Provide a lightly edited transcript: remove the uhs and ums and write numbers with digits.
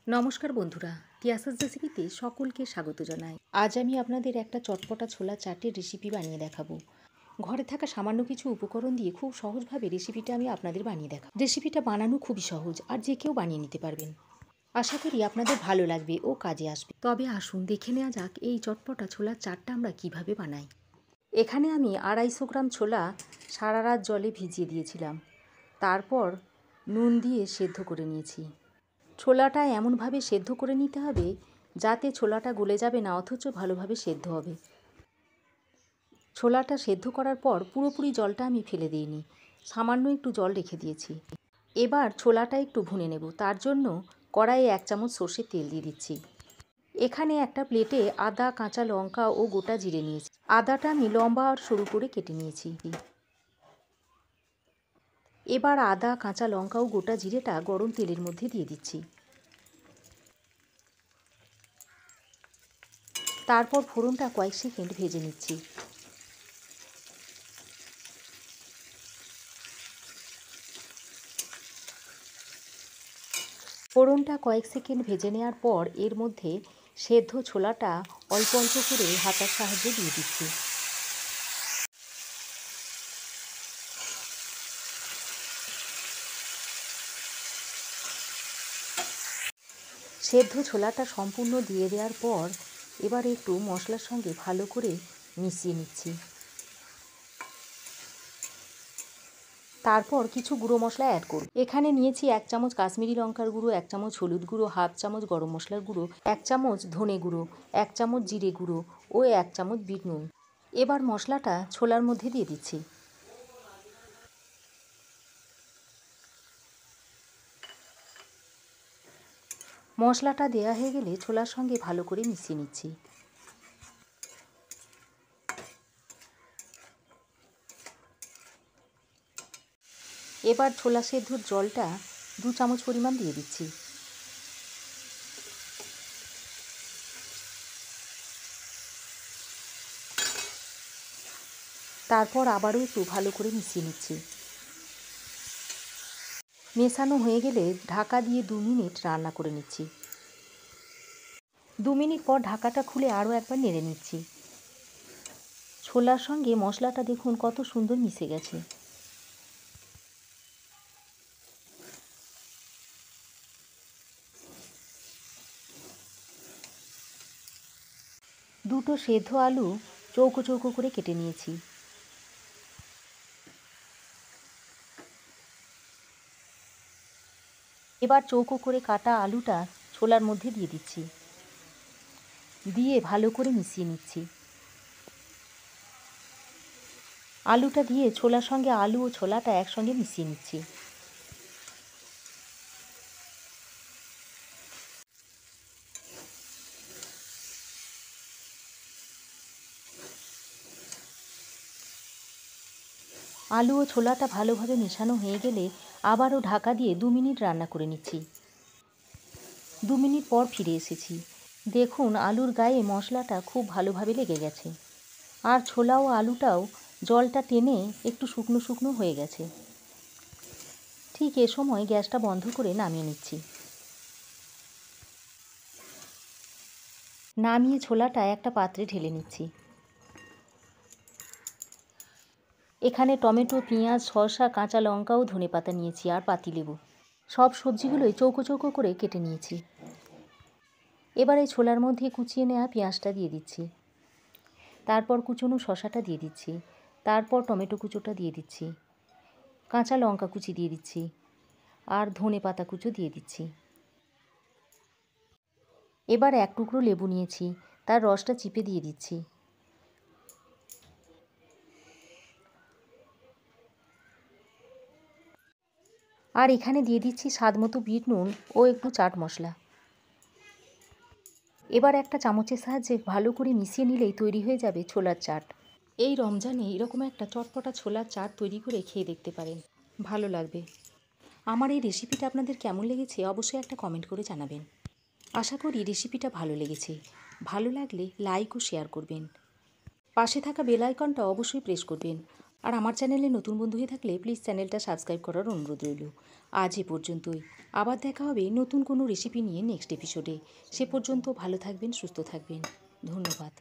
নমস্কার বন্ধুরা, তিয়াসাস রেসিপিতে সকলকে স্বাগত জানাই। আজ আমি আপনাদের একটা চটপটা ছোলা চাটের রেসিপি বানিয়ে দেখাবো। ঘরে থাকা সামান্য কিছু উপকরণ দিয়ে খুব সহজভাবে রেসিপিটা আমি আপনাদের বানিয়ে দেখাবো। রেসিপিটা বানানো খুবই সহজ আর যে কেউ বানিয়ে নিতে পারবেন। আশা করি আপনাদের ভালো লাগবে ও কাজে আসবে। তবে আসুন দেখে নেওয়া যাক এই চটপটা ছোলার চাটটা আমরা কিভাবে বানাই। এখানে আমি 250 গ্রাম ছোলা সারা রাত জলে ভিজিয়ে দিয়েছিলাম। তারপর নুন দিয়ে সেদ্ধ করে নিয়েছি। ছোলাটা এমনভাবে সেদ্ধ করে নিতে হবে যাতে ছোলাটা গলে যাবে না, অথচ ভালোভাবে সেদ্ধ হবে। ছোলাটা সেদ্ধ করার পর পুরোপুরি জলটা আমি ফেলে দিইনি, সামান্য একটু জল রেখে দিয়েছি। এবার ছোলাটা একটু ভুনে নেব। তার জন্য কড়াইয়ে 1 চামচ সর্ষের তেল দিয়ে দিচ্ছি। এখানে একটা প্লেটে আদা, কাঁচা লঙ্কা ও গোটা জিরে নিয়েছি। আদাটা আমি লম্বা আর সরু করে কেটে নিয়েছি। এবার আদা, কাঁচা লঙ্কা ও গোটা জিরেটা গরম তেলের মধ্যে দিয়ে দিচ্ছি। তারপর ফোড়নটা কয়েক সেকেন্ড ভেজে নিচ্ছি। ফোড়নটা কয়েক সেকেন্ড ভেজে নেওয়ার পর এর মধ্যে সেদ্ধ ছোলাটা অল্প অল্প করে হাতার সাহায্যে দিয়ে দিচ্ছি। সেদ্ধ ছোলাটা সম্পূর্ণ দিয়ে দেওয়ার পর এবার একটু মশলার সঙ্গে ভালো করে মিশিয়ে নিচ্ছি। তারপর কিছু গুঁড়ো মশলা অ্যাড করব। এখানে নিয়েছি 1 চামচ কাশ্মীরি লঙ্কার গুঁড়ো, 1 চামচ হলুদ গুঁড়ো, হাফ চামচ গরম মশলার গুঁড়ো, 1 চামচ ধনে গুঁড়ো, 1 চামচ জিরে গুঁড়ো ও 1 চামচ বিট নুন। এবার মশলাটা ছোলার মধ্যে দিয়ে দিচ্ছি। মশলাটা দেওয়া হয়ে গেলে ছোলার সঙ্গে ভালো করে মিশিয়ে নিচ্ছি। এবার ছোলা সেদ্ধর জলটা 2 চামচ পরিমাণ দিয়ে দিচ্ছি। তারপর আবারও একটু ভালো করে মিশিয়ে নিচ্ছি। মেশানো হয়ে গেলে ঢাকা দিয়ে 2 মিনিট রান্না করে নিচ্ছি। 2 মিনিট পর ঢাকাটা খুলে আরও একবার নেড়ে নিচ্ছি। ছোলার সঙ্গে মশলাটা দেখুন কত সুন্দর মিশে গেছে। দুটো সেদ্ধ আলু চৌকো চৌকো করে কেটে নিয়েছি। এবার চৌকো করে কাটা আলুটা ছোলার মধ্যে দিয়ে দিচ্ছি, দিয়ে ভালো করে মিশিয়ে নিচ্ছি। আলুটা দিয়ে ছোলার সঙ্গে আলু ও ছোলাটা একসঙ্গে মিশিয়ে নিচ্ছি। আলু ও ছোলাটা ভালোভাবে মেশানো হয়ে গেলে আবারও ঢাকা দিয়ে 2 মিনিট রান্না করে নিচ্ছি। 2 মিনিট পর ফিরে এসেছি। দেখুন আলুর গায়ে মশলাটা খুব ভালোভাবে লেগে গেছে, আর ছোলা ও আলুটাও জলটা টেনে একটু শুকনো শুকনো হয়ে গেছে। ঠিক এ সময় গ্যাসটা বন্ধ করে নামিয়ে নিচ্ছি। নামিয়ে ছোলাটা একটা পাত্রে ঢেলে নিচ্ছি। এখানে টমেটো, পেঁয়াজ, শসা, কাঁচা লঙ্কা ও ধনেপাতা নিয়েছি আর পাতিলেবু। সব সবজিগুলোই চৌকো চৌকো করে কেটে নিয়েছি। এবার এই ছোলার মধ্যে কুচিয়ে নেওয়া পেঁয়াজটা দিয়ে দিচ্ছি। তারপর কুচনো শসাটা দিয়ে দিচ্ছি। তারপর টমেটো কুচোটা দিয়ে দিচ্ছি। কাঁচা লঙ্কা কুচি দিয়ে দিচ্ছি আর ধনেপাতা কুচো দিয়ে দিচ্ছি। এবার 1 টুকরো লেবু নিয়েছি, তার রসটা চিপে দিয়ে দিচ্ছি। আর এখানে দিয়ে দিচ্ছি স্বাদমতো বিট নুন ও একটু চাট মশলা। এবার একটা চামচের সাহায্যে ভালো করে মিশিয়ে নিলেই তৈরি হয়ে যাবে ছোলার চাট। এই রমজানে এরকম একটা চটপটা ছোলার চাট তৈরি করে খেয়ে দেখতে পারেন, ভালো লাগবে। আমার এই রেসিপিটা আপনাদের কেমন লেগেছে অবশ্যই একটা কমেন্ট করে জানাবেন। আশা করি রেসিপিটা ভালো লেগেছে। ভালো লাগলে লাইক ও শেয়ার করবেন। পাশে থাকা বেল আইকনটা অবশ্যই প্রেস করবেন। আর আমার চ্যানেলে নতুন বন্ধু হয়ে থাকলে প্লিজ চ্যানেলটা সাবস্ক্রাইব করার অনুরোধ রইল। আজ এ পর্যন্তই। আবার দেখা হবে নতুন কোনো রেসিপি নিয়ে নেক্সট এপিসোডে। সে পর্যন্ত ভালো থাকবেন, সুস্থ থাকবেন। ধন্যবাদ।